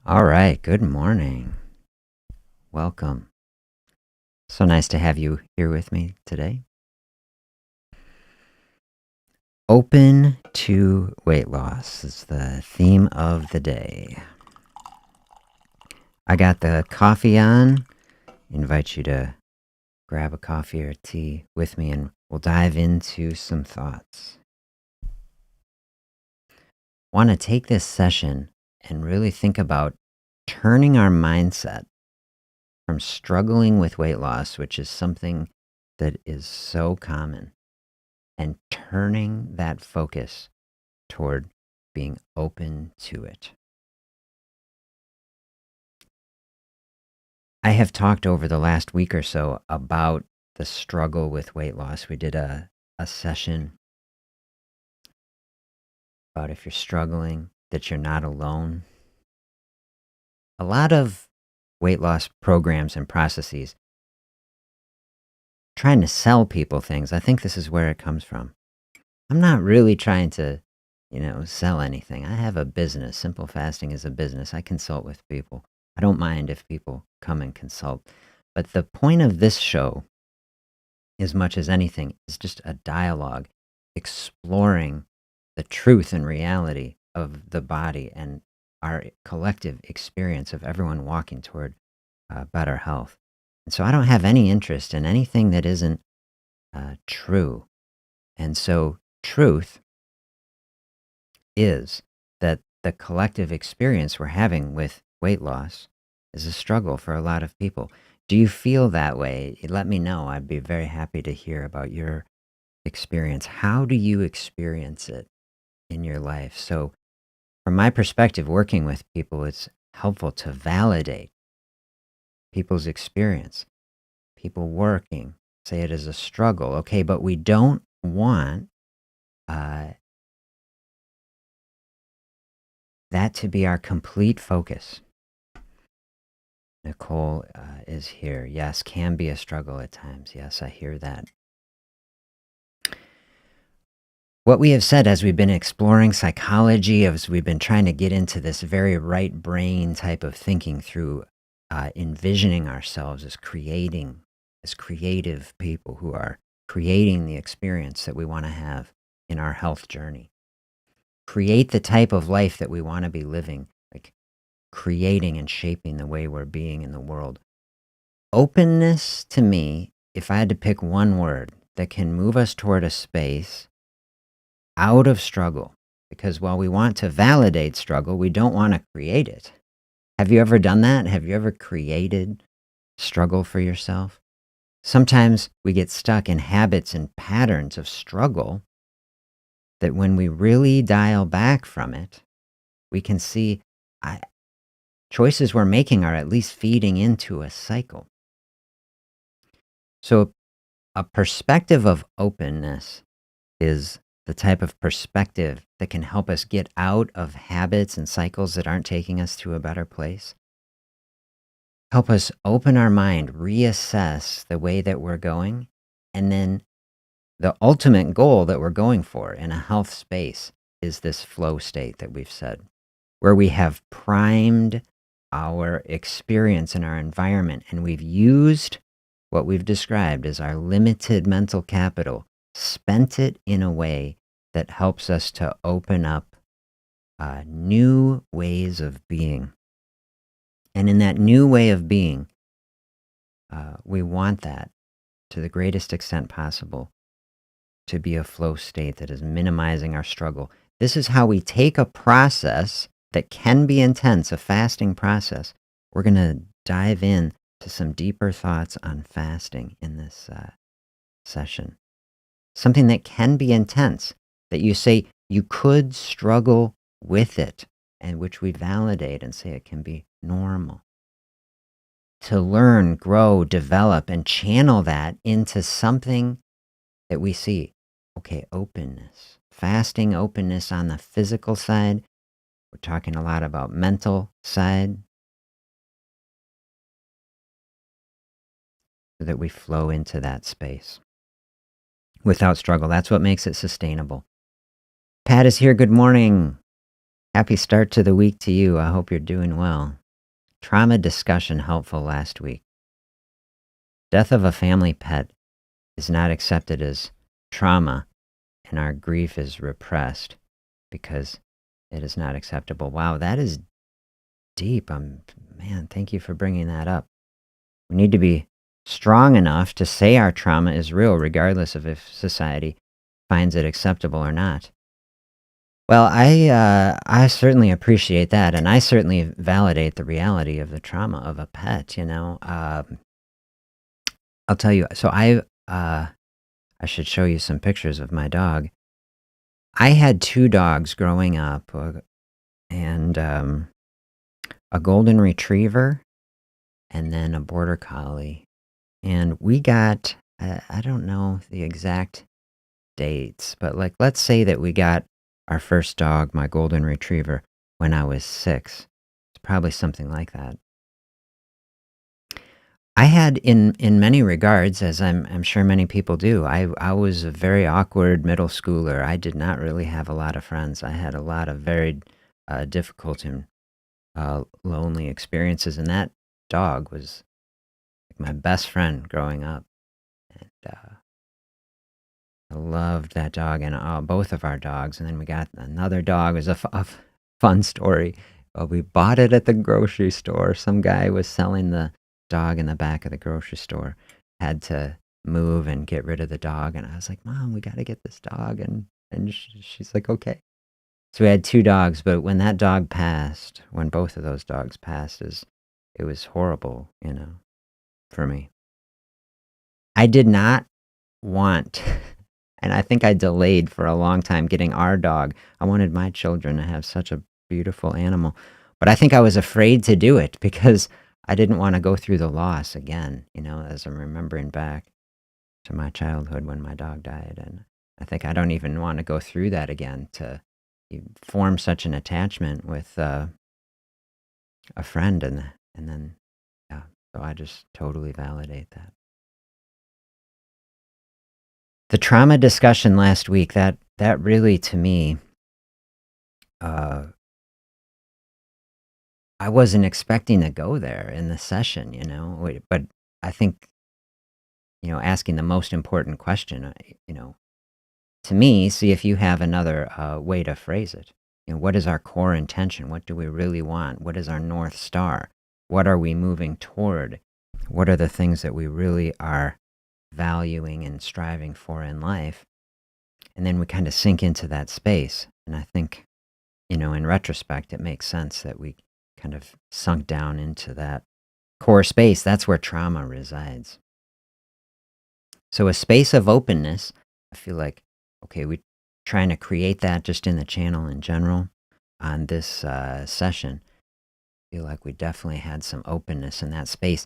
All right, good morning. Welcome. So nice to have you here with me today. Open to weight loss is the theme of the day. I got the coffee on. Invite you to grab a coffee or tea with me and we'll dive into some thoughts. Want to take this session and really think about turning our mindset from struggling with weight loss, which is something that is so common, and turning that focus toward being open to it. I have talked over the last week or so about the struggle with weight loss. We did a session about if you're struggling, that you're not alone. A lot of weight loss programs and processes trying to sell people things. I think this is where it comes from. I'm not really trying to, sell anything. I have a business. Simple Fasting is a business. I consult with people. I don't mind if people come and consult. But the point of this show, as much as anything, is just a dialogue exploring the truth and reality of the body and our collective experience of everyone walking toward better health. And so I don't have any interest in anything that isn't true. And so truth is that the collective experience we're having with weight loss is a struggle for a lot of people. Do you feel that way? Let me know. I'd be very happy to hear about your experience. How do you experience it in your life? So, from my perspective, working with people, it's helpful to validate people's experience. People working say it is a struggle. Okay, but we don't want that to be our complete focus. Nicole is here. Yes, can be a struggle at times. Yes, I hear that. What we have said as we've been exploring psychology, as we've been trying to get into this very right brain type of thinking through envisioning ourselves as creative people who are creating the experience that we want to have in our health journey. Create the type of life that we want to be living, like creating and shaping the way we're being in the world. Openness, to me, if I had to pick one word that can move us toward a space out of struggle, because while we want to validate struggle, we don't want to create it. Have you ever done that? Have you ever created struggle for yourself? Sometimes we get stuck in habits and patterns of struggle that when we really dial back from it, we can see choices we're making are at least feeding into a cycle. So a perspective of openness is the type of perspective that can help us get out of habits and cycles that aren't taking us to a better place. Help us open our mind, reassess the way that we're going, and then the ultimate goal that we're going for in a health space is this flow state that we've said, where we have primed our experience in our environment and we've used what we've described as our limited mental capital, spent it in a way that helps us to open up new ways of being. And in that new way of being, we want that to the greatest extent possible to be a flow state that is minimizing our struggle. This is how we take a process that can be intense, a fasting process. We're going to dive in to some deeper thoughts on fasting in this session. Something that can be intense, that you say you could struggle with it, and which we validate and say it can be normal. To learn, grow, develop, and channel that into something that we see. Okay, openness. Fasting openness on the physical side. We're talking a lot about mental side. So that we flow into that space without struggle. That's what makes it sustainable. Pat is here. Good morning. Happy start to the week to you. I hope you're doing well. Trauma discussion helpful last week. Death of a family pet is not accepted as trauma, and our grief is repressed because it is not acceptable. Wow, that is deep. Man, thank you for bringing that up. We need to be strong enough to say our trauma is real, regardless of if society finds it acceptable or not. Well, I certainly appreciate that, and I certainly validate the reality of the trauma of a pet. I'll tell you. So I should show you some pictures of my dog. I had two dogs growing up, and a golden retriever, and then a border collie. And we got, I don't know the exact dates, but like, let's say that we got our first dog, my golden retriever, when I was 6. It's probably something like that. I had, in many regards, as I'm sure many people do, I was a very awkward middle schooler. I did not really have a lot of friends. I had a lot of very difficult and lonely experiences, and that dog was like my best friend growing up. And I loved that dog and both of our dogs. And then we got another dog. It was a fun story. We bought it at the grocery store. Some guy was selling the dog in the back of the grocery store. Had to move and get rid of the dog. And I was like, Mom, we got to get this dog. And she's like, okay. So we had two dogs. But when that dog passed, when both of those dogs passed, it was horrible, for me. I did not want, and I think I delayed for a long time getting our dog. I wanted my children to have such a beautiful animal, but I think I was afraid to do it because I didn't want to go through the loss again, as I'm remembering back to my childhood when my dog died. And I think I don't even want to go through that again to form such an attachment with a friend and then, yeah, so I just totally validate that. The trauma discussion last week, that really to me, uh, I wasn't expecting to go there in the session, but I think, asking the most important question, to me, see if you have another way to phrase it. What is our core intention? What do we really want? What is our North Star? What are we moving toward? What are the things that we really are valuing and striving for in life? And then we kind of sink into that space. And I think, in retrospect, it makes sense that we kind of sunk down into that core space. That's where trauma resides. So a space of openness, I feel like, okay, we're trying to create that just in the channel in general on this session. I feel like we definitely had some openness in that space.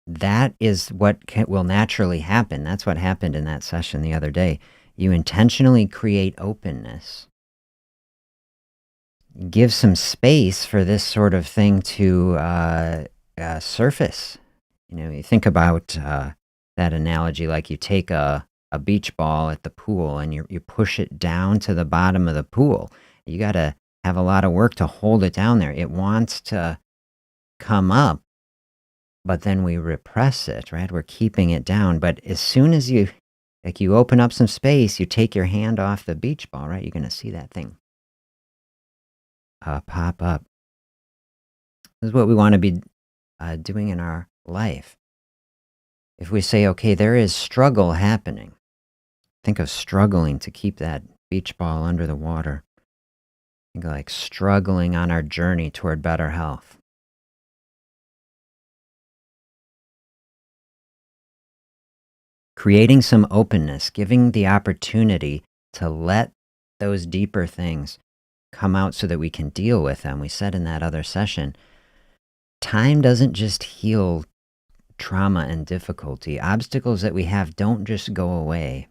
That is what will naturally happen. That's what happened in that session the other day. You intentionally create openness. Give some space for this sort of thing to surface. You think about that analogy like you take a beach ball at the pool and you push it down to the bottom of the pool. You got to have a lot of work to hold it down there. It wants to come up, but then we repress it, right? We're keeping it down. But as soon as you open up some space, you take your hand off the beach ball, right? You're going to see that thing pop up. This is what we want to be doing in our life. If we say, okay, there is struggle happening, think of struggling to keep that beach ball under the water. Think of like struggling on our journey toward better health. Creating some openness, giving the opportunity to let those deeper things come out so that we can deal with them. We said in that other session, time doesn't just heal trauma and difficulty. Obstacles that we have don't just go away.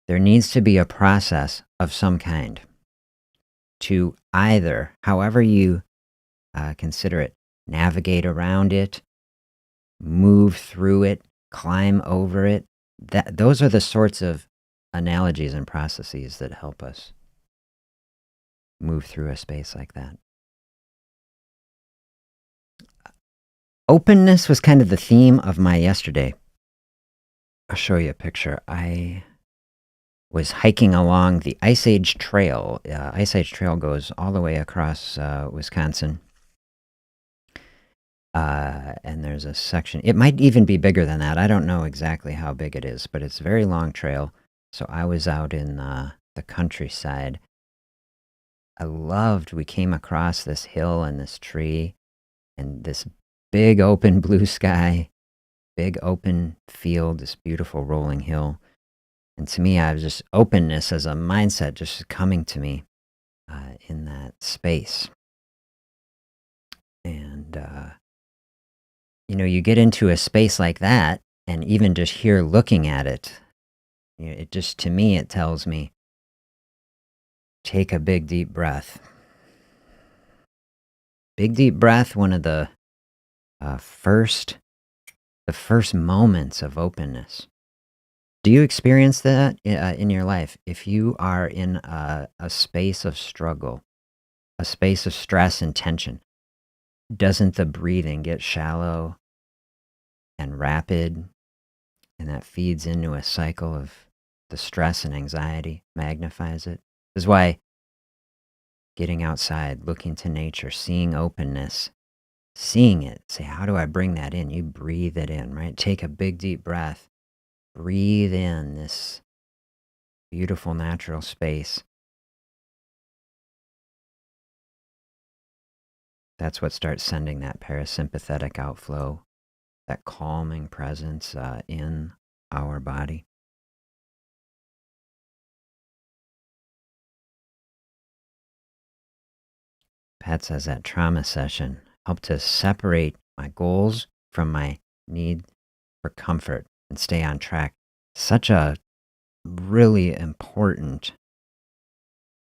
There needs to be a process of some kind to either, however you consider it, navigate around it, move through it, climb over it. Those are the sorts of analogies and processes that help us. move through a space like that. Openness was kind of the theme of my yesterday. I'll show you a picture. I was hiking along the Ice Age Trail. Ice Age Trail goes all the way across Wisconsin. And there's a section, it might even be bigger than that. I don't know exactly how big it is, but it's a very long trail. So I was out in the countryside. We came across this hill and this tree and this big open blue sky, big open field, this beautiful rolling hill. And to me, I was just openness as a mindset just coming to me in that space. And, you get into a space like that, and even just here looking at it, it just, to me, it tells me, take a big, deep breath. Big, deep breath, one of the first moments of openness. Do you experience that in your life? If you are in a space of struggle, a space of stress and tension, doesn't the breathing get shallow and rapid? And that feeds into a cycle of the stress and anxiety, magnifies it. This is why getting outside, looking to nature, seeing openness, seeing it, say, how do I bring that in? You breathe it in, right? Take a big, deep breath. Breathe in this beautiful natural space. That's what starts sending that parasympathetic outflow, that calming presence in our body. Pat says that trauma session helped to separate my goals from my need for comfort and stay on track. Such a really important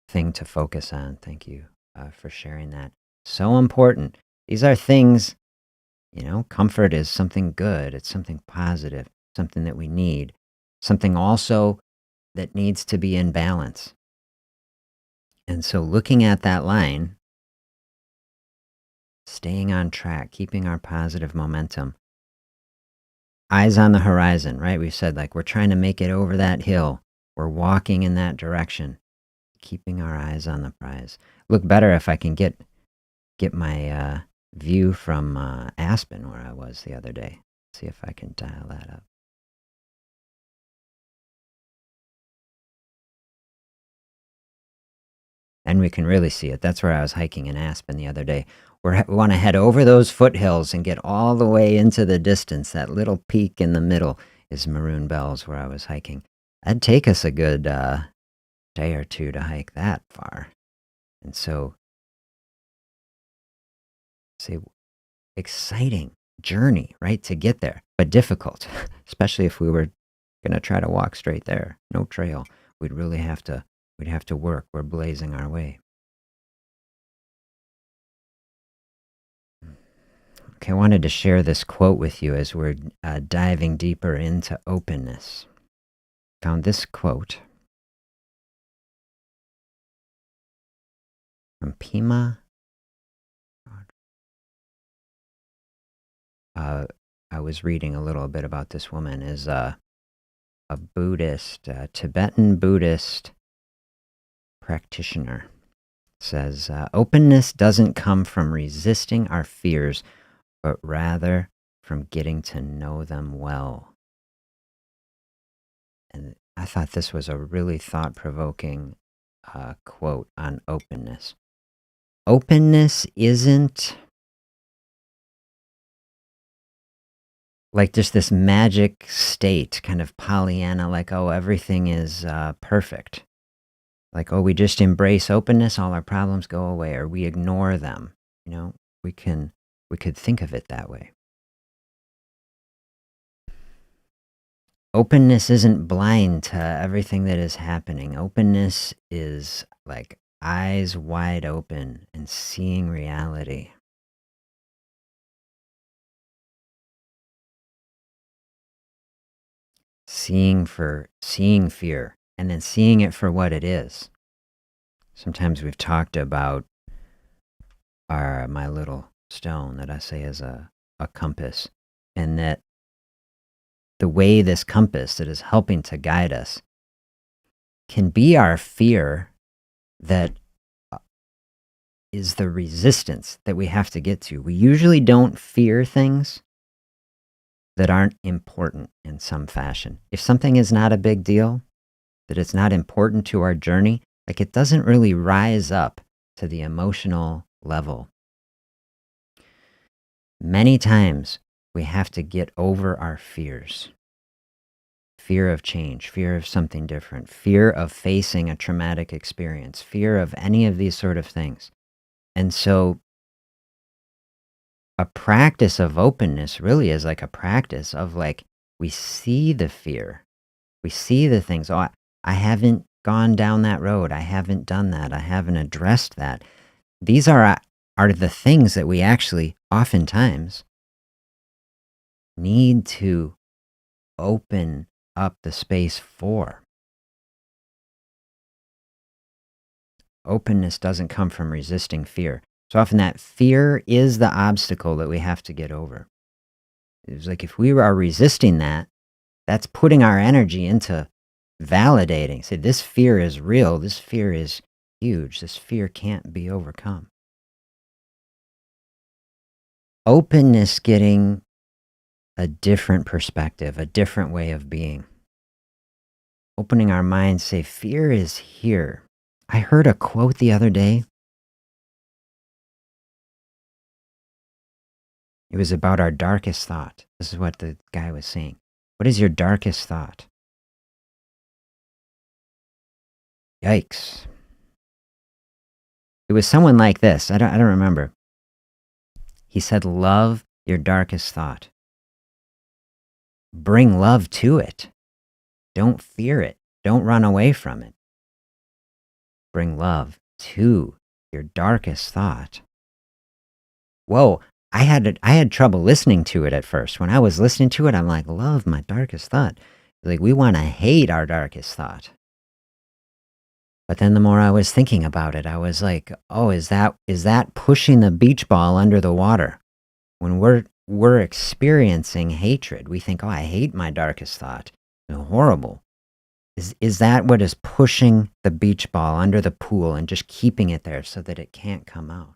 thing to focus on. Thank you for sharing that. So important. These are things, comfort is something good. It's something positive, something that we need, something also that needs to be in balance. And so looking at that line, staying on track, keeping our positive momentum, eyes on the horizon, right? We've said like we're trying to make it over that hill. We're walking in that direction, keeping our eyes on the prize. Look better if I can get my view from Aspen, where I was the other day. See if I can dial that up. And we can really see it. That's where I was hiking in Aspen the other day. We want to head over those foothills and get all the way into the distance. That little peak in the middle is Maroon Bells, where I was hiking. That'd take us a good day or two to hike that far. And so, say, exciting journey, right, to get there, but difficult, especially if we were going to try to walk straight there. No trail. We'd have to work. We're blazing our way. Okay, I wanted to share this quote with you as we're diving deeper into openness. Found this quote from Pima. I was reading a little bit about this woman. Is a Buddhist, Tibetan Buddhist practitioner. Says, openness doesn't come from resisting our fears, but rather from getting to know them well. And I thought this was a really thought-provoking quote on openness. Openness isn't like just this magic state, kind of Pollyanna, like, oh, everything is perfect. Like, oh, we just embrace openness, all our problems go away, or we ignore them. We could think of it that way. Openness isn't blind to everything that is happening. Openness is like eyes wide open and seeing reality. Seeing fear and then seeing it for what it is. Sometimes we've talked about my little stone that I say is a compass, and that the way this compass that is helping to guide us can be our fear that uh, is the resistance that we have to get to. We usually don't fear things that aren't important in some fashion. If something is not a big deal, that it's not important to our journey, like it doesn't really rise up to the emotional level. Many times we have to get over our fears. Fear of change, fear of something different, fear of facing a traumatic experience, fear of any of these sort of things. And so a practice of openness really is like a practice of like, we see the fear, we see the things. Oh, I haven't gone down that road. I haven't done that. I haven't addressed that. These are the things that we actually oftentimes need to open up the space for. Openness doesn't come from resisting fear. So often that fear is the obstacle that we have to get over. It's like if we are resisting that, that's putting our energy into validating. Say, this fear is real. This fear is huge. This fear can't be overcome. Openness getting a different perspective, a different way of being. Opening our minds, say, fear is here. I heard a quote the other day. It was about our darkest thought. This is what the guy was saying. What is your darkest thought? Yikes. It was someone like this. I don't remember. He said, love your darkest thought. Bring love to it. Don't fear it. Don't run away from it. Bring love to your darkest thought. Whoa, I had trouble listening to it at first. When I was listening to it, I'm like, love my darkest thought. Like, we want to hate our darkest thought. But then the more I was thinking about it, I was like, oh, is that pushing the beach ball under the water? When we're experiencing hatred, we think, oh, I hate my darkest thought. Horrible. Is that what is pushing the beach ball under the pool and just keeping it there so that it can't come out?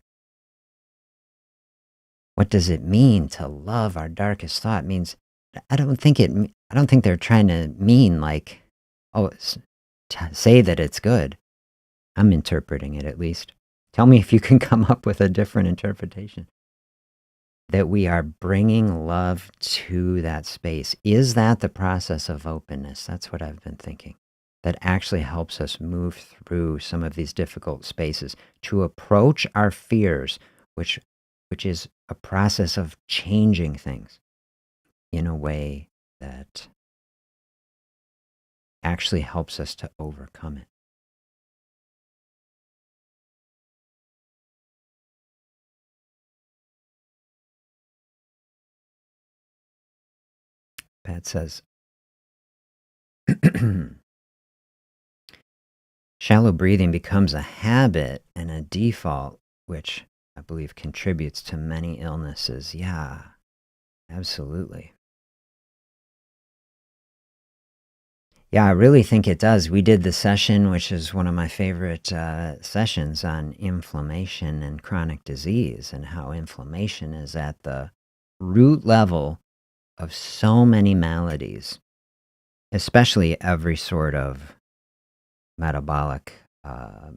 What does it mean to love our darkest thought? It means I don't think they're trying to mean like, oh, say that it's good. I'm interpreting it at least. Tell me if you can come up with a different interpretation. That we are bringing love to that space. Is that the process of openness? That's what I've been thinking. That actually helps us move through some of these difficult spaces to approach our fears, which is a process of changing things in a way that actually helps us to overcome it. Pat says, shallow breathing becomes a habit and a default, which I believe contributes to many illnesses. Yeah, absolutely. Yeah, I really think it does. We did the session, which is one of my favorite sessions on inflammation and chronic disease, and how inflammation is at the root level of so many maladies, especially every sort of metabolic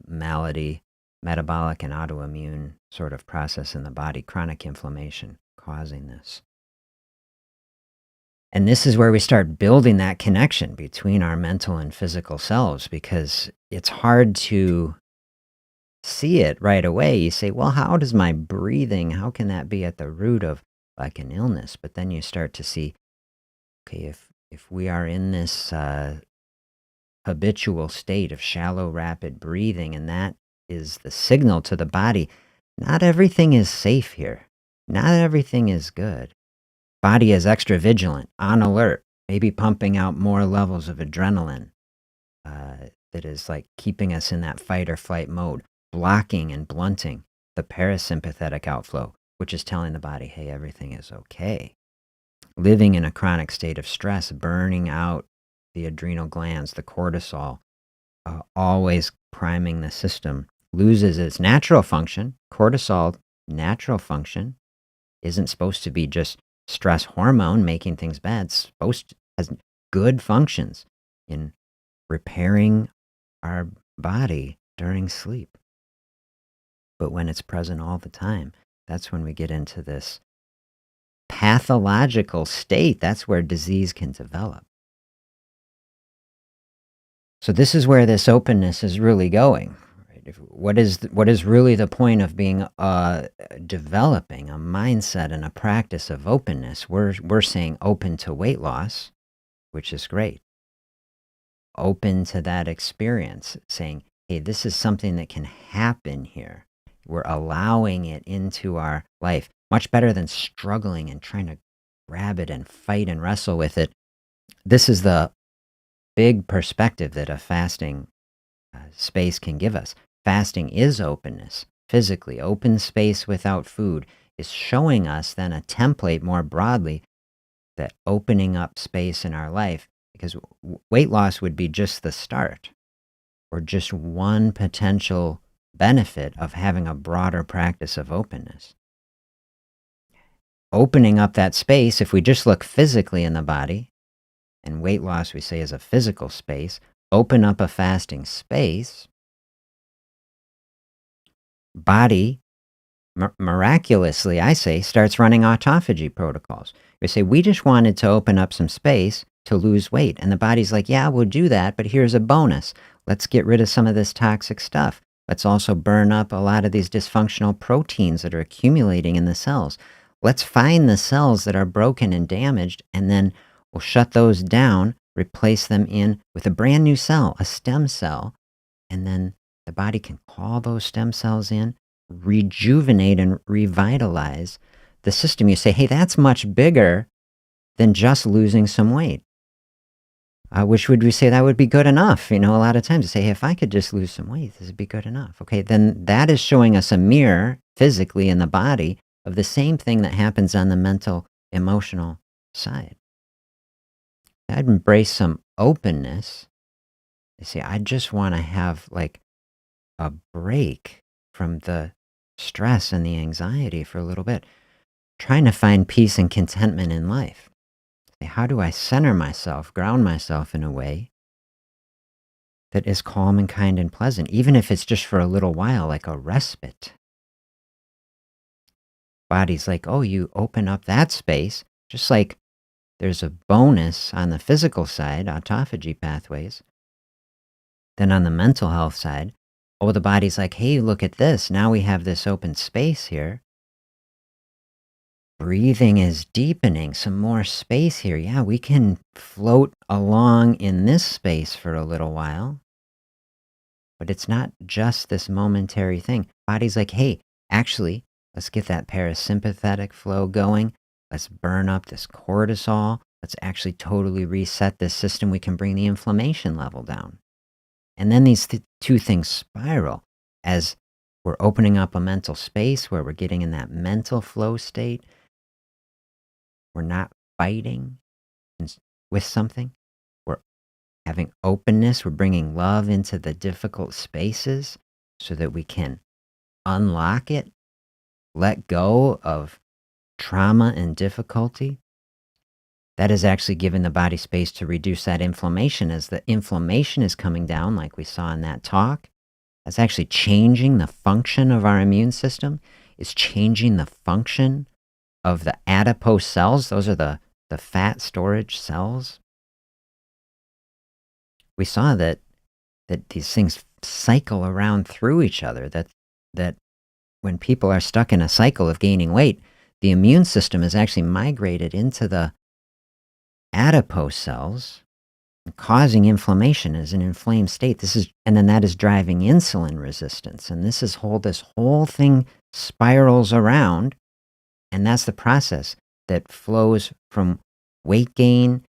malady, metabolic and autoimmune sort of process in the body, chronic inflammation causing this. And this is where we start building that connection between our mental and physical selves, because it's hard to see it right away. You say, well, how does my breathing, how can that be at the root of like an illness? But then you start to see, okay, if we are in this habitual state of shallow, rapid breathing, and that is the signal to the body, not everything is safe here. Not everything is good. Body is extra vigilant, on alert, maybe pumping out more levels of adrenaline, that is like keeping us in that fight or flight mode, blocking and blunting the parasympathetic outflow, which is telling the body, hey, everything is okay. Living in a chronic state of stress, burning out the adrenal glands, the cortisol, always priming the system, loses its natural function. Cortisol, natural function, isn't supposed to be just stress hormone making things bad. It's supposed to has good functions in repairing our body during sleep. But when it's present all the time, that's when we get into this pathological state. That's where disease can develop. So this is where this openness is really going. Right? What is really the point of being developing a mindset and a practice of openness? We're saying open to weight loss, which is great. Open to that experience, saying, hey, this is something that can happen here. We're allowing it into our life. Much better than struggling and trying to grab it and fight and wrestle with it. This is the big perspective that a fasting space can give us. Fasting is openness, physically. Open space without food is showing us then a template more broadly that opening up space in our life, because weight loss would be just the start or just one potential benefit of having a broader practice of openness. Opening up that space, if we just look physically in the body, and weight loss we say is a physical space, open up a fasting space, body miraculously, I say, starts running autophagy protocols. We say, we just wanted to open up some space to lose weight. And the body's like, yeah, we'll do that, but here's a bonus. Let's get rid of some of this toxic stuff. Let's also burn up a lot of these dysfunctional proteins that are accumulating in the cells. Let's find the cells that are broken and damaged, and then we'll shut those down, replace them in with a brand new cell, a stem cell, and then the body can call those stem cells in, rejuvenate and revitalize the system. You say, hey, that's much bigger than just losing some weight. Which would we say that would be good enough? A lot of times you say, hey, if I could just lose some weight, this would be good enough. Okay, then that is showing us a mirror physically in the body of the same thing that happens on the mental, emotional side. I'd embrace some openness. You see, I just want to have like a break from the stress and the anxiety for a little bit, trying to find peace and contentment in life. How do I center myself, ground myself in a way that is calm and kind and pleasant, even if it's just for a little while, like a respite? Body's like, oh, you open up that space, just like there's a bonus on the physical side, autophagy pathways. Then on the mental health side, oh, the body's like, hey, look at this. Now we have this open space here. Breathing is deepening, some more space here. Yeah, we can float along in this space for a little while. But it's not just this momentary thing. Body's like, hey, actually, let's get that parasympathetic flow going. Let's burn up this cortisol. Let's actually totally reset this system. We can bring the inflammation level down. And then these two things spiral as we're opening up a mental space where we're getting in that mental flow state. We're not fighting with something. We're having openness. We're bringing love into the difficult spaces so that we can unlock it, let go of trauma and difficulty. That is actually giving the body space to reduce that inflammation. As the inflammation is coming down, like we saw in that talk, that's actually changing the function of our immune system. It's changing the function of the adipose cells. Those are the fat storage cells. We saw that these things cycle around through each other, that when people are stuck in a cycle of gaining weight, the immune system is actually migrated into the adipose cells, causing inflammation as an inflamed state. And then that is driving insulin resistance. And this whole thing spirals around. And that's the process that flows from weight gain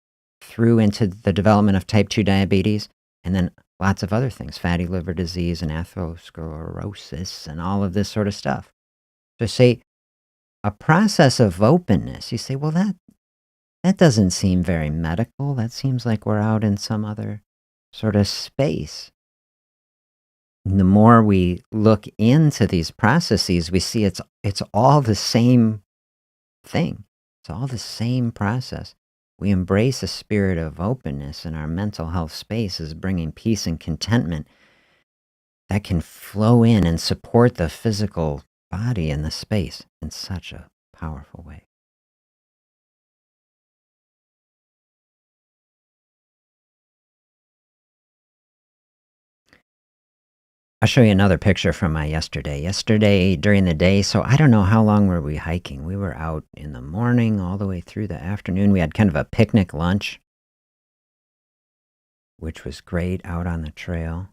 through into the development of type 2 diabetes, and then lots of other things, fatty liver disease and atherosclerosis and all of this sort of stuff. So say a process of openness, you say, well, that doesn't seem very medical. That seems like we're out in some other sort of space. And the more we look into these processes, we see it's all the same thing. It's all the same process. We embrace a spirit of openness in our mental health space is bringing peace and contentment that can flow in and support the physical body and the space in such a powerful way. I'll show you another picture from my yesterday. Yesterday during the day, so I don't know how long were we hiking. We were out in the morning all the way through the afternoon. We had kind of a picnic lunch, which was great out on the trail.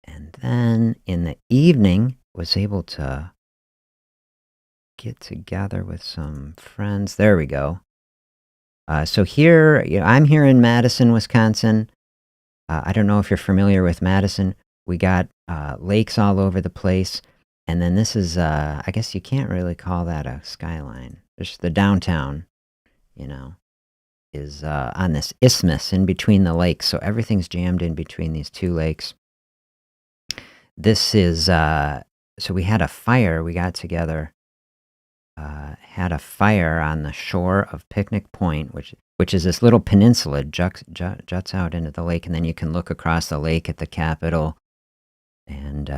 And then in the evening, was able to get together with some friends. There we go. So here, I'm here in Madison, Wisconsin. I don't know if you're familiar with Madison. We got lakes all over the place. And then this is, I guess you can't really call that a skyline. Just the downtown, you know, is on this isthmus in between the lakes. So everything's jammed in between these two lakes. This is, so we had a fire. We got together, had a fire on the shore of Picnic Point, which is this little peninsula juts out into the lake, and then you can look across the lake at the Capitol. And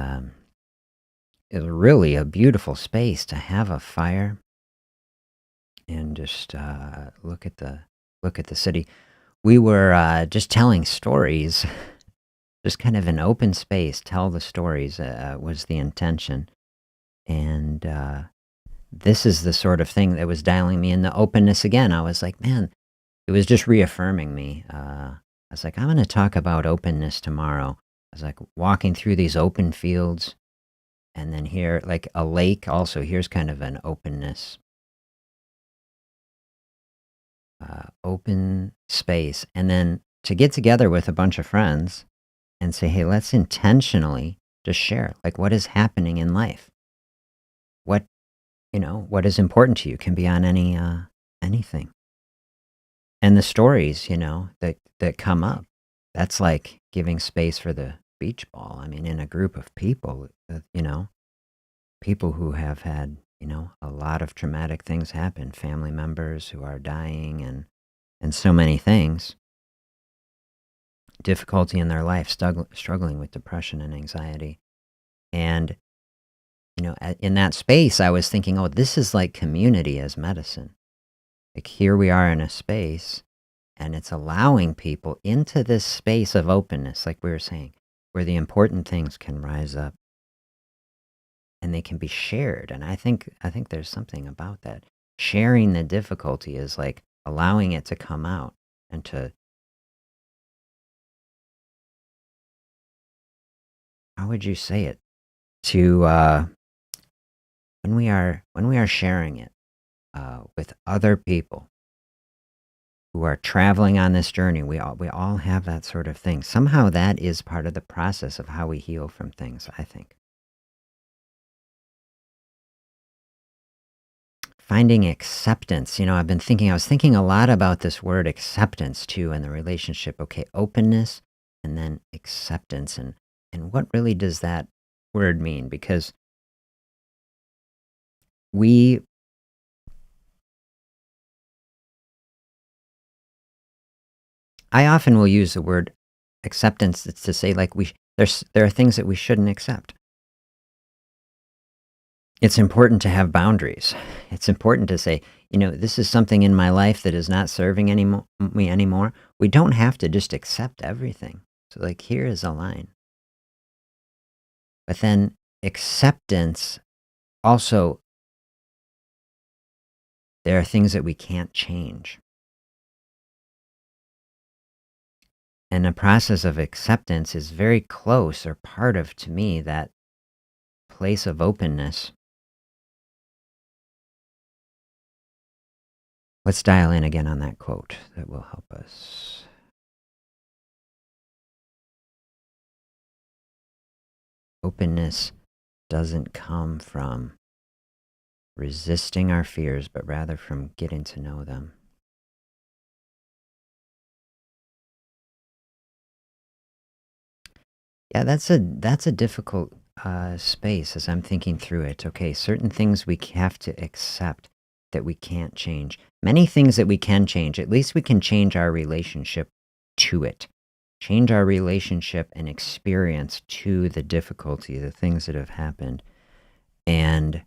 it's really a beautiful space to have a fire and just look at the city. We were just telling stories, just kind of an open space. Tell the stories was the intention, and this is the sort of thing that was dialing me in the openness again. I was like, man, it was just reaffirming me. I was like, I'm going to talk about openness tomorrow. I was like walking through these open fields, and then here, like a lake, also, here's kind of an openness, open space. And then to get together with a bunch of friends and say, hey, let's intentionally just share, like, what is happening in life. What, what is important to you can be on anything. And the stories, that come up, that's like giving space for the beach ball. I mean, in a group of people, people who have had, a lot of traumatic things happen, family members who are dying and so many things, difficulty in their life, struggling with depression and anxiety. And, in that space, I was thinking, oh, this is like community as medicine. Like here we are in a space and it's allowing people into this space of openness, like we were saying, where the important things can rise up and they can be shared. And I think there's something about that. Sharing the difficulty is like allowing it to come out and to, how would you say it? To when we are sharing it with other people who are traveling on this journey, we all have that sort of thing. Somehow that is part of the process of how we heal from things, I think. Finding acceptance. I was thinking a lot about this word acceptance too in the relationship. Okay, openness and then acceptance. And what really does that word mean? Because we, I often will use the word acceptance to say like there are things that we shouldn't accept. It's important to have boundaries. It's important to say, this is something in my life that is not serving me anymore. We don't have to just accept everything. So, like, here is a line. But then acceptance also, there are things that we can't change. And the process of acceptance is very close or part of, to me, that place of openness. Let's dial in again on that quote that will help us. Openness doesn't come from resisting our fears, but rather from getting to know them. Yeah, that's a difficult space as I'm thinking through it. Okay, certain things we have to accept that we can't change. Many things that we can change. At least we can change our relationship to it. Change our relationship and experience to the difficulty, the things that have happened. And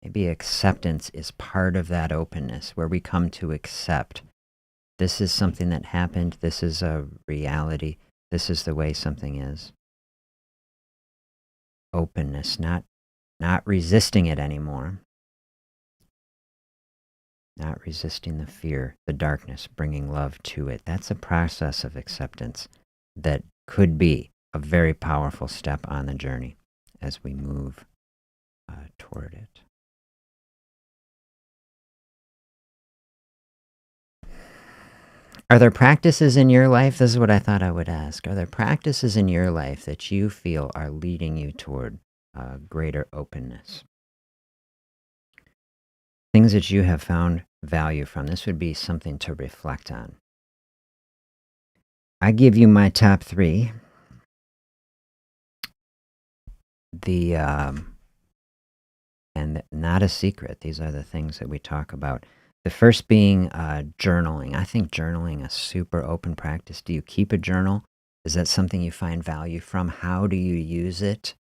maybe acceptance is part of that openness where we come to accept this is something that happened, this is a reality, this is the way something is. Openness, not resisting it anymore, not resisting the fear, the darkness, bringing love to it. That's a process of acceptance that could be a very powerful step on the journey as we move toward it. Are there practices in your life? This is what I thought I would ask. Are there practices in your life that you feel are leading you toward greater openness? Things that you have found value from. This would be something to reflect on. I give you my top three. The and not a secret. These are the things that we talk about. The first being journaling. I think journaling is super open practice. Do you keep a journal? Is that something you find value from? How do you use it?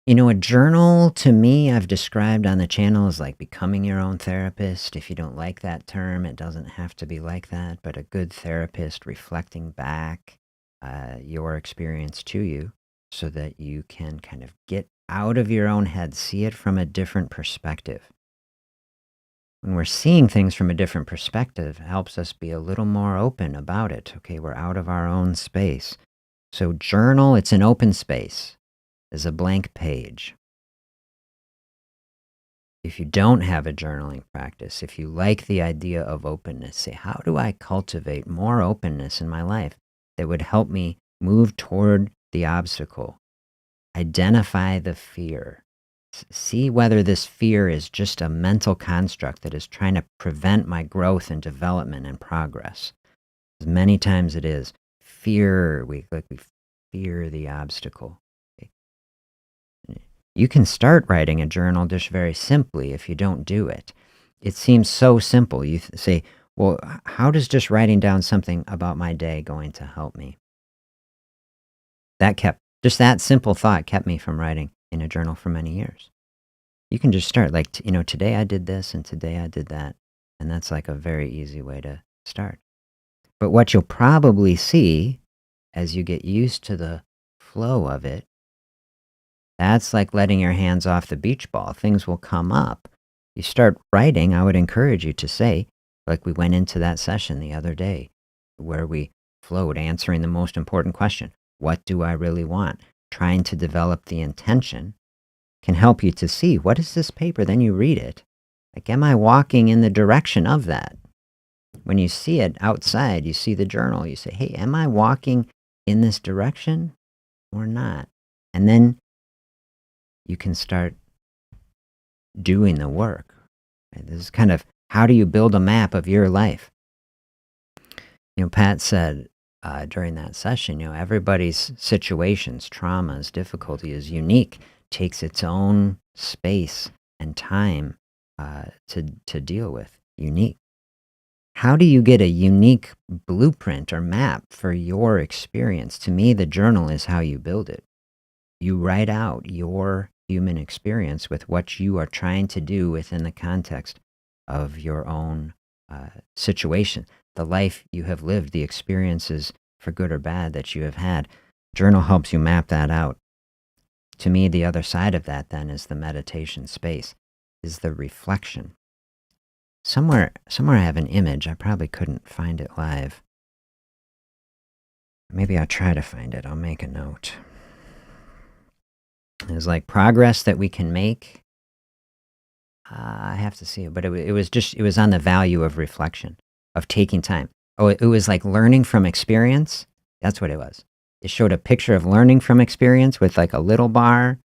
You know, a journal to me, I've described on the channel as like becoming your own therapist. If you don't like that term, it doesn't have to be like that, but a good therapist reflecting back your experience to you so that you can kind of get out of your own head, see it from a different perspective. When we're seeing things from a different perspective, it helps us be a little more open about it. Okay, we're out of our own space. So, journal, it's an open space, is a blank page. If you don't have a journaling practice, if you like the idea of openness, say, how do I cultivate more openness in my life that would help me move toward the obstacle? Identify the fear. See whether this fear is just a mental construct that is trying to prevent my growth and development and progress. As many times it is fear, we fear the obstacle. You can start writing a journal just very simply if you don't do it. It seems so simple. You say, well, how does just writing down something about my day going to help me? Just that simple thought kept me from writing in a journal for many years. You can just start like, today I did this and today I did that. And that's like a very easy way to start. But what you'll probably see as you get used to the flow of it, that's like letting your hands off the beach ball. Things will come up. You start writing, I would encourage you to say, like we went into that session the other day, where we flowed answering the most important question. What do I really want? Trying to develop the intention can help you to see, what is this paper? Then you read it. Like, am I walking in the direction of that? When you see it outside, you see the journal, you say, hey, am I walking in this direction or not? And then you can start doing the work. Right? This is kind of, how do you build a map of your life? Pat said during that session, everybody's situations, traumas, difficulty is unique, takes its own space and time to deal with. Unique. How do you get a unique blueprint or map for your experience? To me, the journal is how you build it. You write out your human experience with what you are trying to do within the context of your own situation, the life you have lived, the experiences for good or bad that you have had. Journal helps you map that out. To me, the other side of that then is the meditation space, is the reflection. Somewhere I have an image. I probably couldn't find it live. Maybe I'll try to find it. I'll make a note. There's like progress that we can make. I have to see it, but it was on the value of reflection, of taking time. Oh, it was like learning from experience. That's what it was. It showed a picture of learning from experience with like a little bar,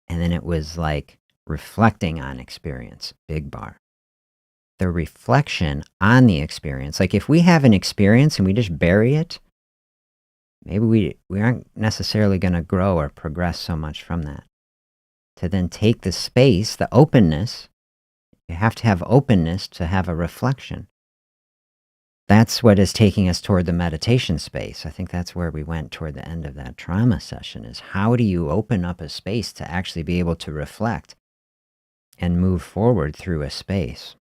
and then it was like reflecting on experience, big bar. The reflection on the experience, like if we have an experience and we just bury it, maybe we aren't necessarily going to grow or progress so much from that. To then take the space, the openness, you have to have openness to have a reflection. That's what is taking us toward the meditation space. I think that's where we went toward the end of that trauma session, is how do you open up a space to actually be able to reflect and move forward through a space?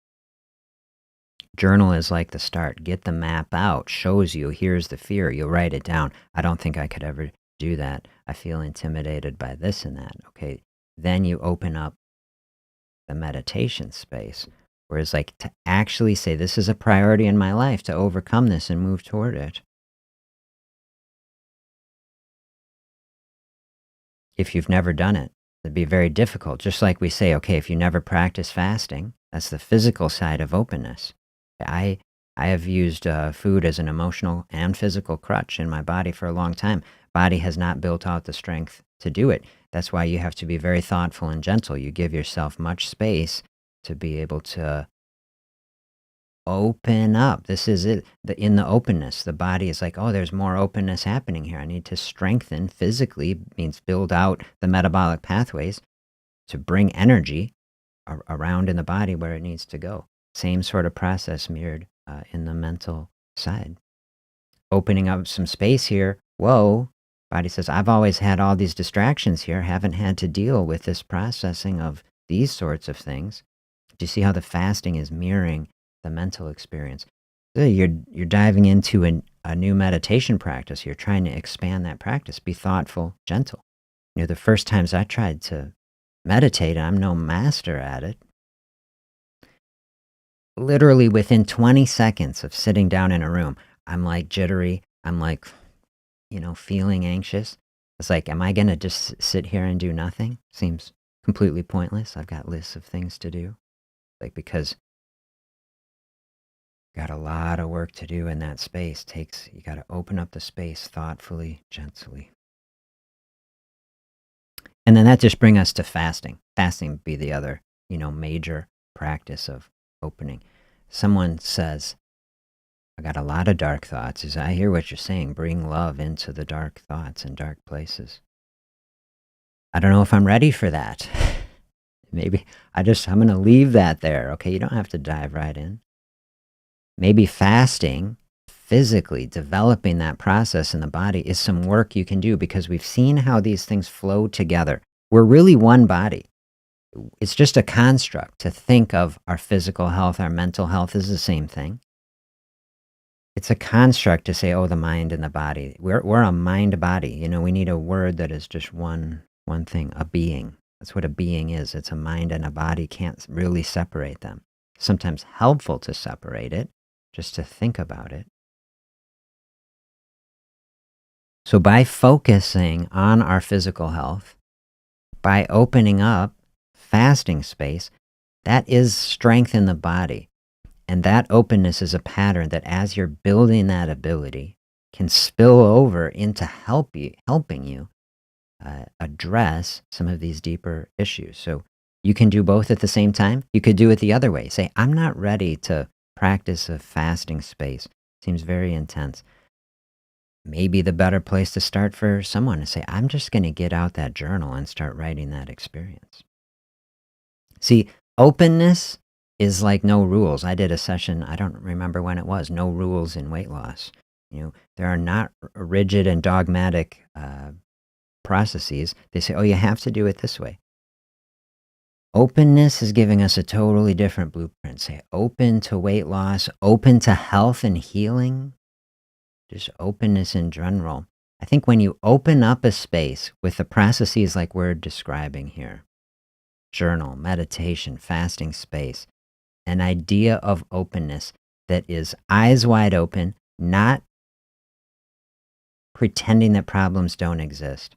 Journal is like the start. Get the map out, shows you, here's the fear. You'll write it down. I don't think I could ever do that. I feel intimidated by this and that. Okay. Then you open up the meditation space, whereas like to actually say, this is a priority in my life to overcome this and move toward it. If you've never done it, it'd be very difficult. Just like we say, okay, if you never practice fasting, that's the physical side of openness. I I have used food as an emotional and physical crutch in my body for a long time. Body has not built out the strength to do it. That's why you have to be very thoughtful and gentle. You give yourself much space to be able to open up. This is it. In the openness, the body is like, oh, there's more openness happening here. I need to strengthen physically, means build out the metabolic pathways to bring energy around in the body where it needs to go. Same sort of process mirrored in the mental side. Opening up some space here. Whoa. Body says, I've always had all these distractions here, haven't had to deal with this processing of these sorts of things. Do you see how the fasting is mirroring the mental experience? So you're diving into a new meditation practice. You're trying to expand that practice. Be thoughtful, gentle. The first times I tried to meditate, I'm no master at it. Literally within 20 seconds of sitting down in a room, I'm like jittery. I'm like, feeling anxious. It's like, am I going to just sit here and do nothing? Seems completely pointless. I've got lists of things to do. Like, because got a lot of work to do in that space. You got to open up the space thoughtfully, gently. And then that just brings us to fasting. Fasting would be the other, major practice of opening. Someone says, I got a lot of dark thoughts. As I hear what you're saying, bring love into the dark thoughts and dark places. I don't know if I'm ready for that. Maybe I'm going to leave that there. Okay, you don't have to dive right in. Maybe fasting, physically developing that process in the body is some work you can do, because we've seen how these things flow together. We're really one body. It's just a construct to think of our physical health, our mental health is the same thing. It's a construct to say, oh, the mind and the body. We're a mind body. We need a word that is just one thing, a being. That's what a being is. It's a mind and a body. Can't really separate them. Sometimes helpful to separate it, just to think about it. So by focusing on our physical health, by opening up fasting space, that is strength in the body. And that openness is a pattern that, as you're building that ability, can spill over into helping you address some of these deeper issues. So you can do both at the same time. You could do it the other way. Say, I'm not ready to practice a fasting space. Seems very intense. Maybe the better place to start for someone is say, I'm just going to get out that journal and start writing that experience. See, openness is like no rules. I did a session, I don't remember when it was, no rules in weight loss. There are not rigid and dogmatic processes. They say, oh, you have to do it this way. Openness is giving us a totally different blueprint. Say, open to weight loss, open to health and healing, just openness in general. I think when you open up a space with the processes like we're describing here, journal, meditation, fasting space, an idea of openness that is eyes wide open, not pretending that problems don't exist.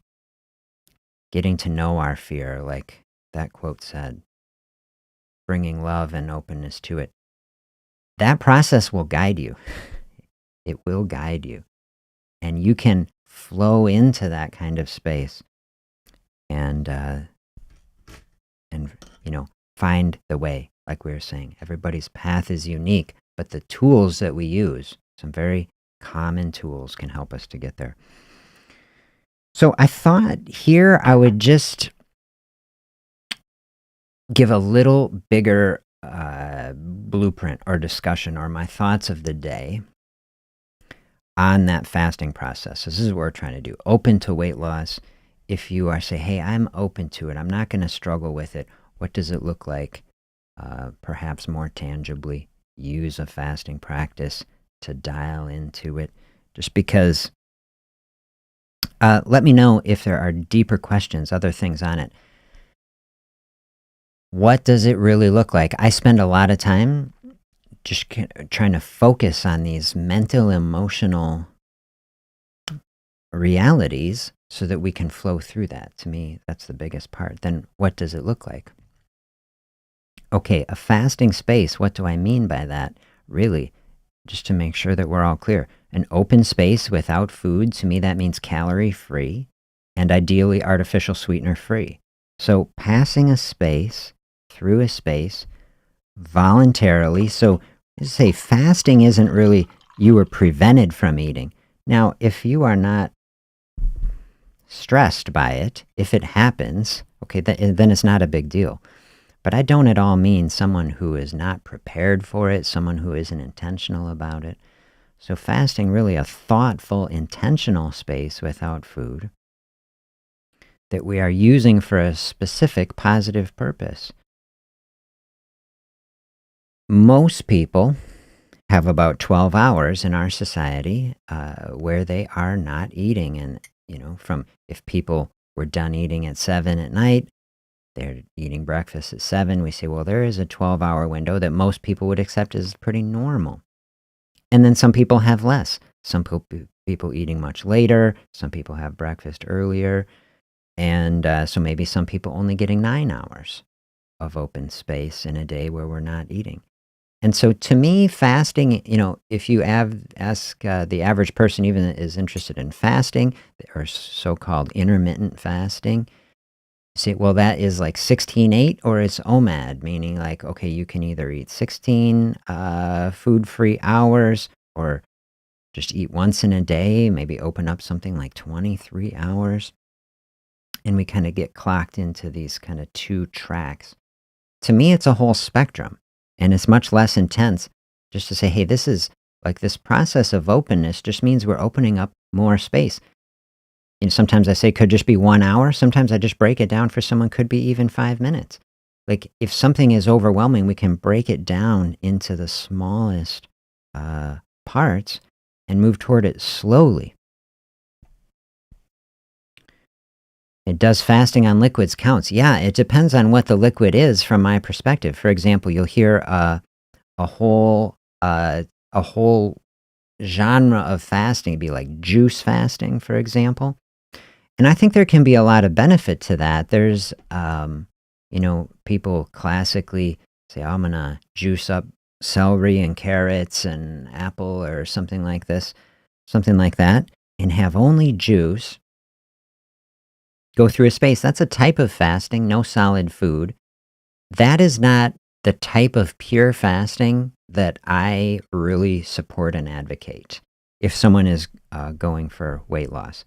Getting to know our fear, like that quote said, bringing love and openness to it. That process will guide you. It will guide you. And you can flow into that kind of space and, and find the way. Like we were saying, everybody's path is unique, but the tools that we use, some very common tools, can help us to get there. So I thought here I would just give a little bigger blueprint or discussion or my thoughts of the day on that fasting process. This is what we're trying to do. Open to weight loss. If you are say, hey, I'm open to it, I'm not going to struggle with it. What does it look like? Perhaps more tangibly, use a fasting practice to dial into it. Just because, let me know if there are deeper questions, other things on it. What does it really look like? I spend a lot of time just trying to focus on these mental, emotional realities so that we can flow through that. To me, that's the biggest part. Then what does it look like? Okay, a fasting space, what do I mean by that? Really, just to make sure that we're all clear. An open space without food, to me, that means calorie-free and ideally artificial sweetener-free. So passing a space through a space voluntarily. So say fasting isn't really you were prevented from eating. Now, if you are not stressed by it, if it happens, okay, then it's not a big deal. But I don't at all mean someone who is not prepared for it, someone who isn't intentional about it. So fasting, really a thoughtful, intentional space without food that we are using for a specific positive purpose. Most people have about 12 hours in our society where they are not eating. And, from if people were done eating at 7 at night, they're eating breakfast at 7. We say, well, there is a 12-hour window that most people would accept as pretty normal. And then some people have less. Some people eating much later. Some people have breakfast earlier. And so maybe some people only getting 9 hours of open space in a day where we're not eating. And so to me, fasting, if you ask the average person even that is interested in fasting or so-called intermittent fasting, say, well, that is like 16-8 or it's OMAD, meaning like, okay, you can either eat 16 food-free hours or just eat once in a day, maybe open up something like 23 hours. And we kind of get clocked into these kind of two tracks. To me, it's a whole spectrum, and it's much less intense just to say, hey, this is like this process of openness just means we're opening up more space. And sometimes I say could just be 1 hour. Sometimes I just break it down for someone, could be even 5 minutes. Like if something is overwhelming, we can break it down into the smallest parts and move toward it slowly. Does fasting on liquids counts? Yeah, it depends on what the liquid is from my perspective. For example, you'll hear a whole genre of fasting be like juice fasting, for example. And I think there can be a lot of benefit to that. There's, people classically say, oh, I'm going to juice up celery and carrots and apple or something like this, something like that, and have only juice. Go through a space. That's a type of fasting, no solid food. That is not the type of pure fasting that I really support and advocate if someone is going for weight loss.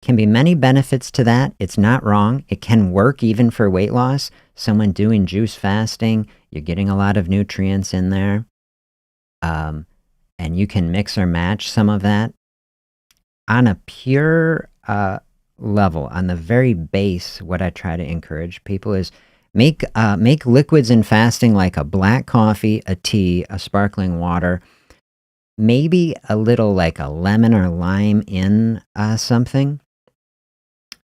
Can be many benefits to that. It's not wrong. It can work even for weight loss. Someone doing juice fasting, you're getting a lot of nutrients in there. And you can mix or match some of that. On a pure level, on the very base, what I try to encourage people is make liquids in fasting like a black coffee, a tea, a sparkling water, maybe a little like a lemon or lime in something,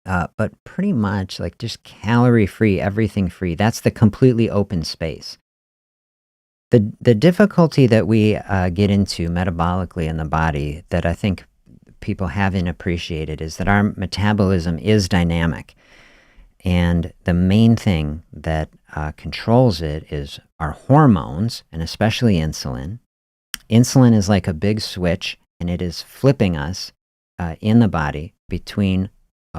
but pretty much like just calorie-free, everything free. That's the completely open space. The difficulty that we get into metabolically in the body that I think people haven't appreciated is that our metabolism is dynamic. And the main thing that controls it is our hormones, and especially insulin. Insulin is like a big switch, and it is flipping us in the body between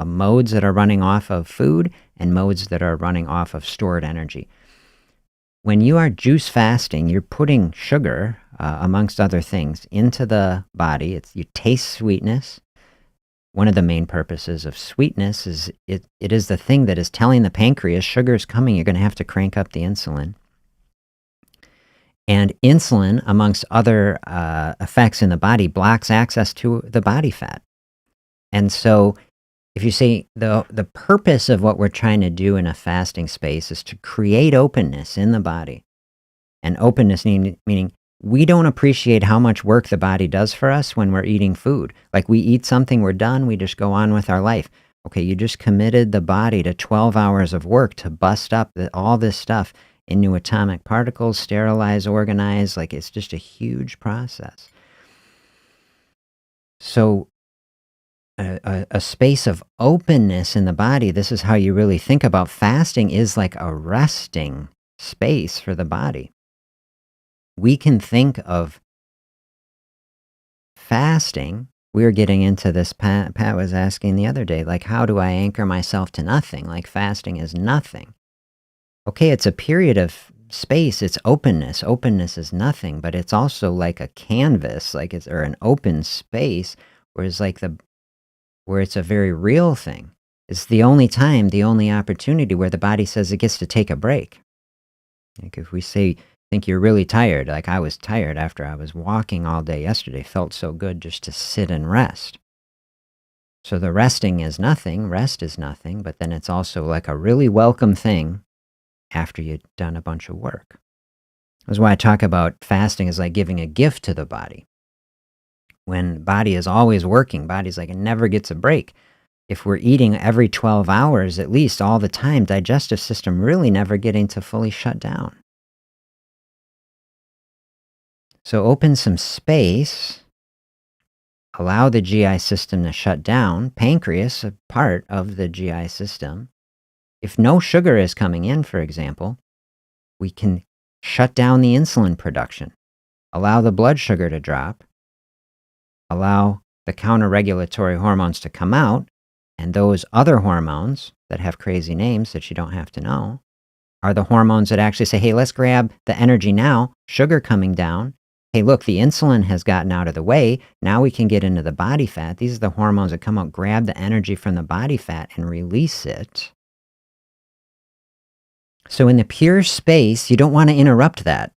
modes that are running off of food and modes that are running off of stored energy. When you are juice fasting, you're putting sugar, amongst other things, into the body. You taste sweetness. One of the main purposes of sweetness is it is the thing that is telling the pancreas sugar is coming. You're going to have to crank up the insulin. And insulin, amongst other effects in the body, blocks access to the body fat. And so if you say the purpose of what we're trying to do in a fasting space is to create openness in the body. And openness meaning we don't appreciate how much work the body does for us when we're eating food. Like we eat something, we're done, we just go on with our life. Okay, you just committed the body to 12 hours of work to bust up all this stuff into atomic particles, sterilize, organize. Like it's just a huge process. So a space of openness in the body, this is how you really think about fasting, is like a resting space for the body. We can think of fasting. We were getting into this, Pat was asking the other day, like, how do I anchor myself to nothing? Like fasting is nothing. Okay, it's a period of space, it's openness. Openness is nothing, but it's also like a canvas, like or an open space, where it's like where it's a very real thing. It's the only time, the only opportunity where the body says it gets to take a break. Like if we think you're really tired, like I was tired after I was walking all day yesterday, felt so good just to sit and rest. So the resting is nothing, rest is nothing, but then it's also like a really welcome thing after you've done a bunch of work. That's why I talk about fasting as like giving a gift to the body. When body is always working, body's like it never gets a break. If we're eating every 12 hours at least all the time, digestive system really never getting to fully shut down. So open some space, allow the GI system to shut down, pancreas, a part of the GI system. If no sugar is coming in, for example, we can shut down the insulin production, allow the blood sugar to drop, allow the counter-regulatory hormones to come out, and those other hormones that have crazy names that you don't have to know are the hormones that actually say, hey, let's grab the energy now, sugar coming down. Hey, look, the insulin has gotten out of the way. Now we can get into the body fat. These are the hormones that come out, grab the energy from the body fat and release it. So in the pure space, you don't want to interrupt that.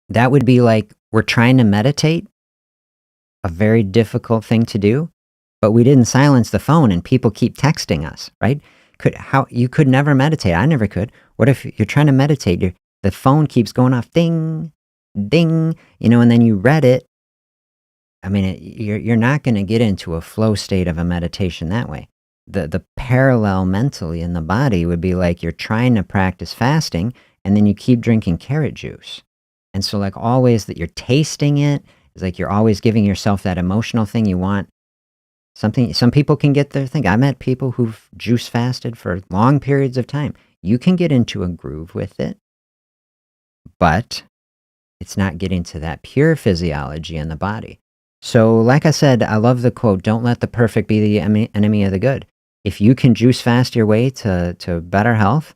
That would be like we're trying to meditate, a very difficult thing to do, but we didn't silence the phone and people keep texting us, right? You could never meditate. I never could. What if you're trying to meditate, the phone keeps going off, ding, ding, and then you read it. I mean, you're not going to get into a flow state of a meditation that way. The parallel mentally in the body would be like you're trying to practice fasting and then you keep drinking carrot juice. And so like always that you're tasting it, it's like you're always giving yourself that emotional thing you want. Something, some people can get their thing. I met people who've juice fasted for long periods of time. You can get into a groove with it, but it's not getting to that pure physiology in the body. So like I said, I love the quote, don't let the perfect be the enemy of the good. If you can juice fast your way to better health,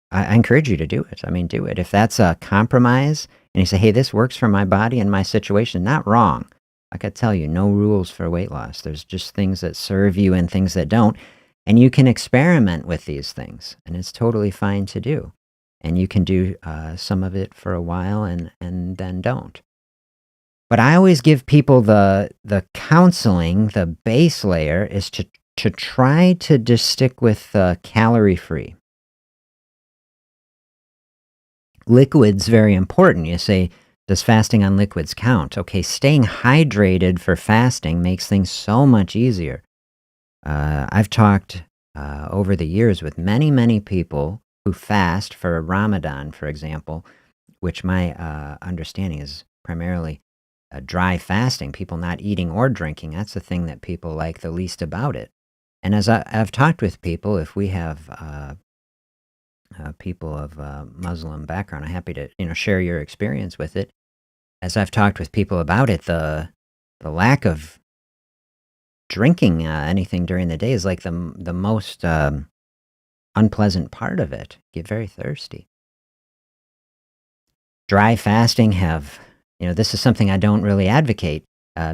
I encourage you to do it. I mean, do it. If that's a compromise and you say, hey, this works for my body and my situation, not wrong. Like I tell you, no rules for weight loss. There's just things that serve you and things that don't. And you can experiment with these things, and it's totally fine to do. And you can do some of it for a while and then don't. But I always give people the counseling, the base layer is to try to just stick with calorie-free. Liquids, very important. You say, does fasting on liquids count? Okay, staying hydrated for fasting makes things so much easier. I've talked over the years with many, many people who fast for Ramadan, for example, which my understanding is primarily dry fasting, people not eating or drinking. That's the thing that people like the least about it. And as I've talked with people, if we have people of Muslim background, I'm happy to share your experience with it. As I've talked with people about it, the the lack of drinking anything during the day is like the most unpleasant part of it. Get very thirsty. Dry fasting this is something I don't really advocate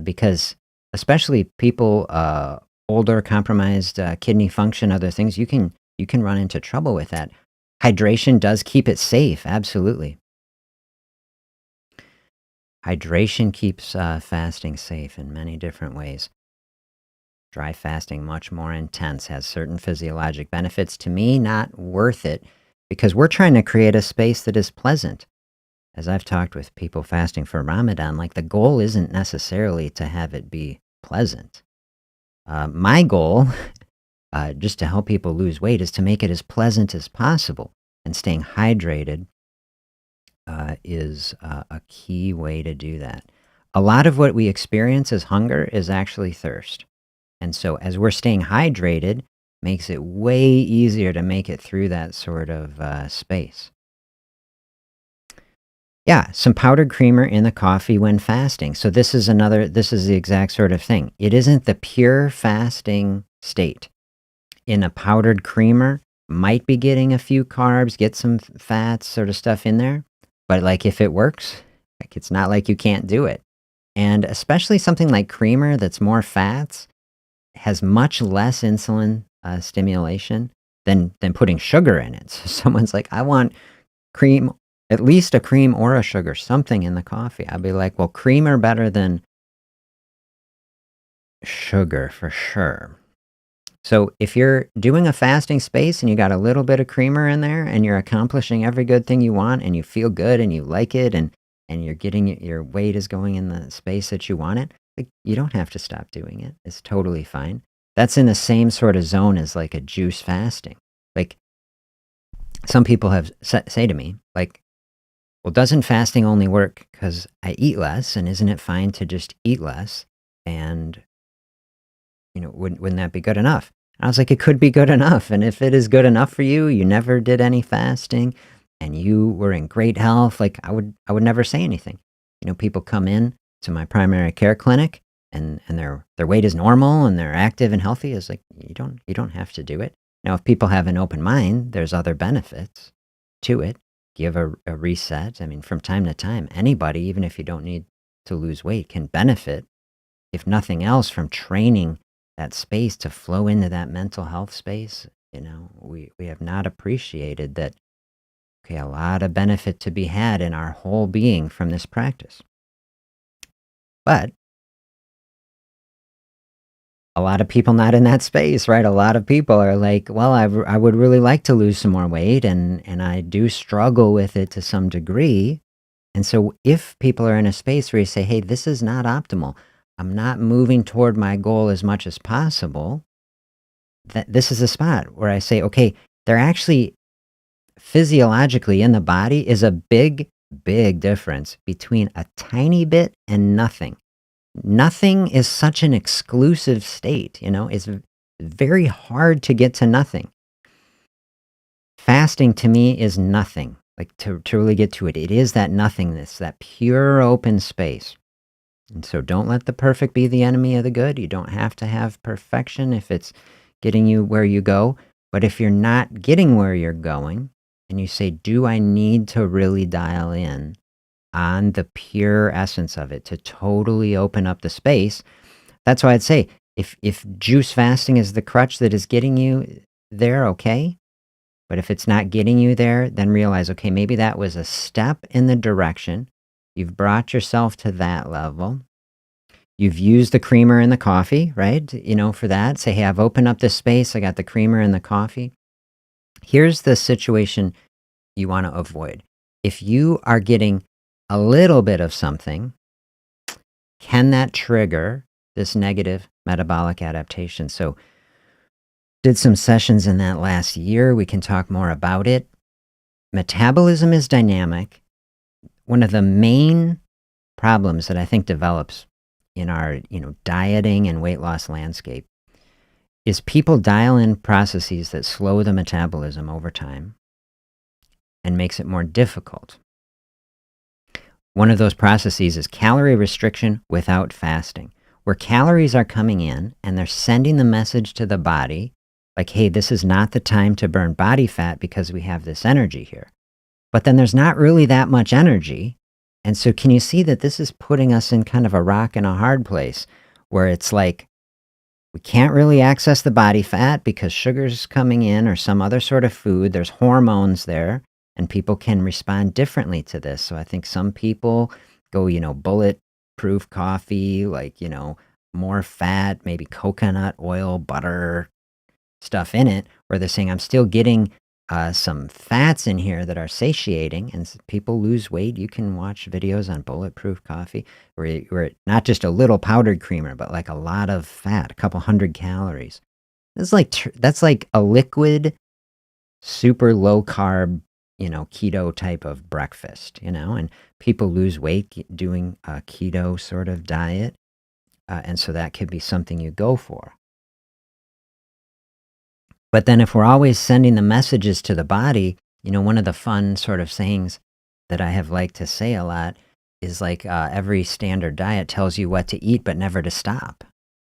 because especially people older, compromised kidney function, other things, you can run into trouble with that. Hydration does keep it safe, absolutely. Hydration keeps fasting safe in many different ways. Dry fasting, much more intense, has certain physiologic benefits. To me, not worth it because we're trying to create a space that is pleasant. As I've talked with people fasting for Ramadan, like the goal isn't necessarily to have it be pleasant. My goal, just to help people lose weight, is to make it as pleasant as possible. And staying hydrated is a key way to do that. A lot of what we experience as hunger is actually thirst. And so as we're staying hydrated, makes it way easier to make it through that sort of space. Yeah, some powdered creamer in the coffee when fasting. So this is the exact sort of thing. It isn't the pure fasting state. In a powdered creamer, might be getting a few carbs, get some fats sort of stuff in there. But like if it works, like it's not like you can't do it. And especially something like creamer that's more fats has much less insulin stimulation than putting sugar in it. So someone's like, I want cream, at least a cream or a sugar, something in the coffee. I'd be like, well, cream are better than sugar for sure. So if you're doing a fasting space and you got a little bit of creamer in there and you're accomplishing every good thing you want and you feel good and you like it and you're getting your weight is going in the space that you want it, like, you don't have to stop doing it. It's totally fine. That's in the same sort of zone as like a juice fasting. Like some people have say to me, like, well, doesn't fasting only work because I eat less, and isn't it fine to just eat less? And wouldn't that be good enough? And I was like, it could be good enough. And if it is good enough for you, you never did any fasting, and you were in great health, like I would never say anything. People come in to my primary care clinic, and their weight is normal and they're active and healthy. Is like you don't have to do it. Now, if people have an open mind, there's other benefits to it. Give a reset. I mean, from time to time, anybody, even if you don't need to lose weight, can benefit, if nothing else, from training that space to flow into that mental health space. We have not appreciated that, okay, a lot of benefit to be had in our whole being from this practice. But a lot of people not in that space, right? A lot of people are like, well, I would really like to lose some more weight, and I do struggle with it to some degree. And so if people are in a space where you say, hey, this is not optimal, I'm not moving toward my goal as much as possible, that this is a spot where I say, okay, they're actually physiologically in the body is a big, big difference between a tiny bit and nothing. Nothing is such an exclusive state, it's very hard to get to nothing. Fasting to me is nothing. Like to really get to it, it is that nothingness, that pure open space. And so don't let the perfect be the enemy of the good. You don't have to have perfection if it's getting you where you go. But if you're not getting where you're going, and you say, do I need to really dial in on the pure essence of it to totally open up the space? That's why I'd say, if juice fasting is the crutch that is getting you there, okay. But if it's not getting you there, then realize, okay, maybe that was a step in the direction. You've brought yourself to that level. You've used the creamer in the coffee, right? For that, say, hey, I've opened up this space. I got the creamer in the coffee. Here's the situation you want to avoid. If you are getting a little bit of something, can that trigger this negative metabolic adaptation? So did some sessions in that last year. We can talk more about it. Metabolism is dynamic. One of the main problems that I think develops in our, dieting and weight loss landscape is people dial in processes that slow the metabolism over time and makes it more difficult. One of those processes is calorie restriction without fasting, where calories are coming in and they're sending the message to the body like, hey, this is not the time to burn body fat because we have this energy here. But then there's not really that much energy. And so, can you see that this is putting us in kind of a rock and a hard place where it's like we can't really access the body fat because sugar's coming in or some other sort of food. There's hormones there, and people can respond differently to this. So I think some people go, bulletproof coffee, like, more fat, maybe coconut oil, butter, stuff in it, where they're saying, I'm still getting some fats in here that are satiating, and people lose weight. You can watch videos on bulletproof coffee where not just a little powdered creamer, but like a lot of fat, a couple hundred calories. That's like a liquid, super low carb, keto type of breakfast, and people lose weight doing a keto sort of diet. And so that could be something you go for. But then if we're always sending the messages to the body, one of the fun sort of sayings that I have liked to say a lot is like every standard diet tells you what to eat, but never to stop.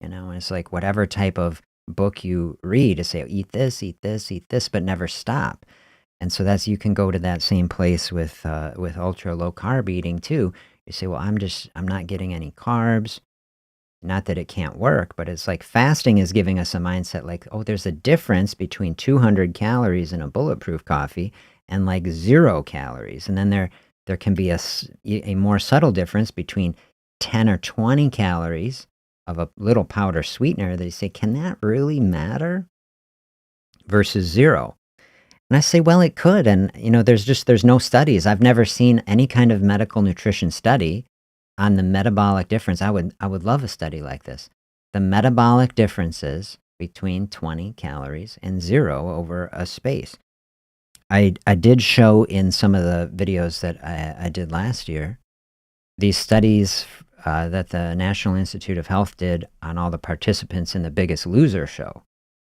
And it's like whatever type of book you read to say, eat this, eat this, eat this, but never stop. And so you can go to that same place with ultra low carb eating too. You say, well, I'm not getting any carbs. Not that it can't work, but it's like fasting is giving us a mindset like, oh, there's a difference between 200 calories in a bulletproof coffee and like 0 calories. And then there can be a more subtle difference between 10 or 20 calories of a little powder sweetener that you say, can that really matter? Versus 0. And I say, well, it could. And, there's no studies. I've never seen any kind of medical nutrition study on the metabolic difference. I would love a study like this. The metabolic differences between 20 calories and 0 over a space. I did show in some of the videos that I did last year, these studies that the National Institute of Health did on all the participants in the Biggest Loser show.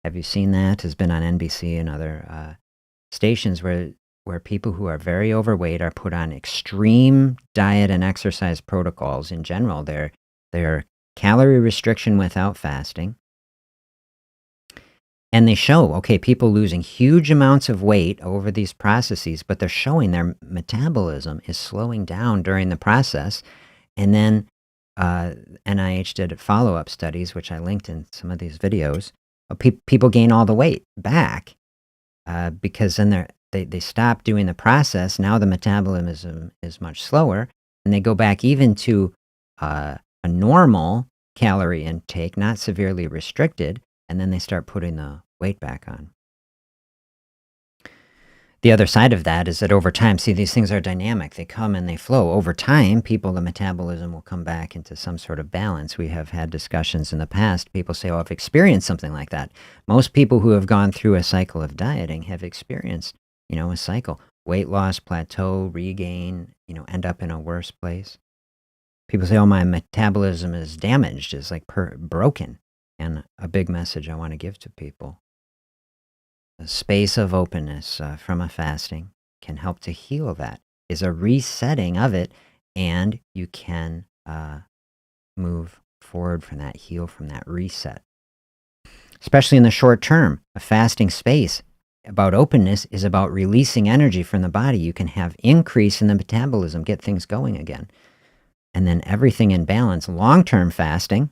Have you seen that? It's been on NBC and other stations where people who are very overweight are put on extreme diet and exercise protocols in general. They're calorie restriction without fasting. And they show, okay, people losing huge amounts of weight over these processes, but they're showing their metabolism is slowing down during the process. And then NIH did follow-up studies, which I linked in some of these videos. People gain all the weight back because then they stop doing the process. Now the metabolism is much slower, and they go back even to a normal calorie intake, not severely restricted, and then they start putting the weight back on. The other side of that is that over time, see, these things are dynamic. They come and they flow. Over time, the metabolism will come back into some sort of balance. We have had discussions in the past. People say, oh, I've experienced something like that. Most people who have gone through a cycle of dieting have experienced a cycle, weight loss, plateau, regain, end up in a worse place. People say, oh, my metabolism is damaged, is like broken. And a big message I want to give to people. The space of openness from a fasting can help to heal that, is a resetting of it, and you can move forward from that, heal from that reset. Especially in the short term, a fasting space about openness is about releasing energy from the body. You can have increase in the metabolism, get things going again. And then everything in balance. Long-term fasting,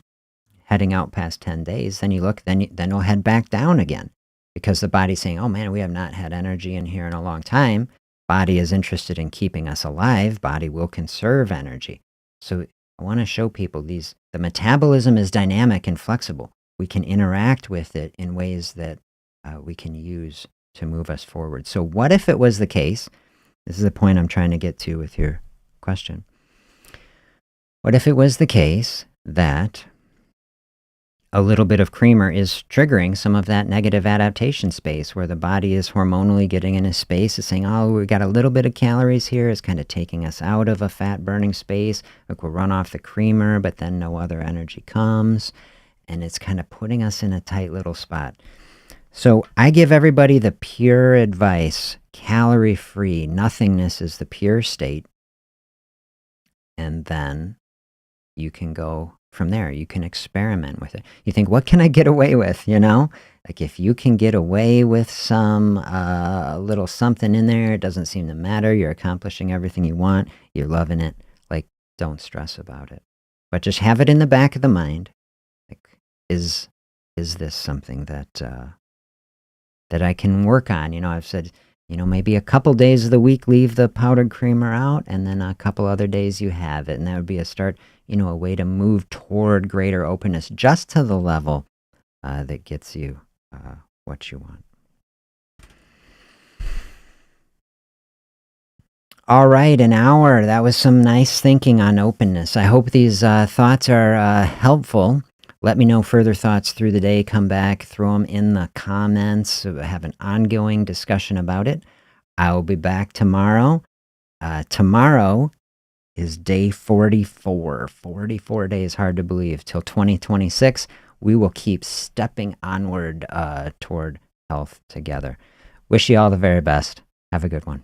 heading out past 10 days, then you'll head back down again because the body's saying, oh man, we have not had energy in here in a long time. Body is interested in keeping us alive. Body will conserve energy. So I want to show people the metabolism is dynamic and flexible. We can interact with it in ways that we can use to move us forward. So what if it was the case? This is the point I'm trying to get to with your question. What if it was the case that a little bit of creamer is triggering some of that negative adaptation space where the body is hormonally getting in a space, is saying, oh, we got a little bit of calories here. It's kind of taking us out of a fat burning space. Look, we'll run off the creamer, but then no other energy comes. And it's kind of putting us in a tight little spot. So I give everybody the pure advice, calorie-free. Nothingness is the pure state. And then you can go from there. You can experiment with it. You think, what can I get away with? Like if you can get away with some little something in there, it doesn't seem to matter. You're accomplishing everything you want. You're loving it. Like, don't stress about it. But just have it in the back of the mind. Like, is this something that I can work on? I've said, maybe a couple days of the week leave the powdered creamer out, and then a couple other days you have it. And that would be a start, a way to move toward greater openness, just to the level that gets you what you want. All right, an hour. That was some nice thinking on openness. I hope these thoughts are helpful. Let me know further thoughts through the day. Come back, throw them in the comments. Have an ongoing discussion about it. I will be back tomorrow. Tomorrow is day 44. 44 days, hard to believe. Till 2026, we will keep stepping onward toward health together. Wish you all the very best. Have a good one.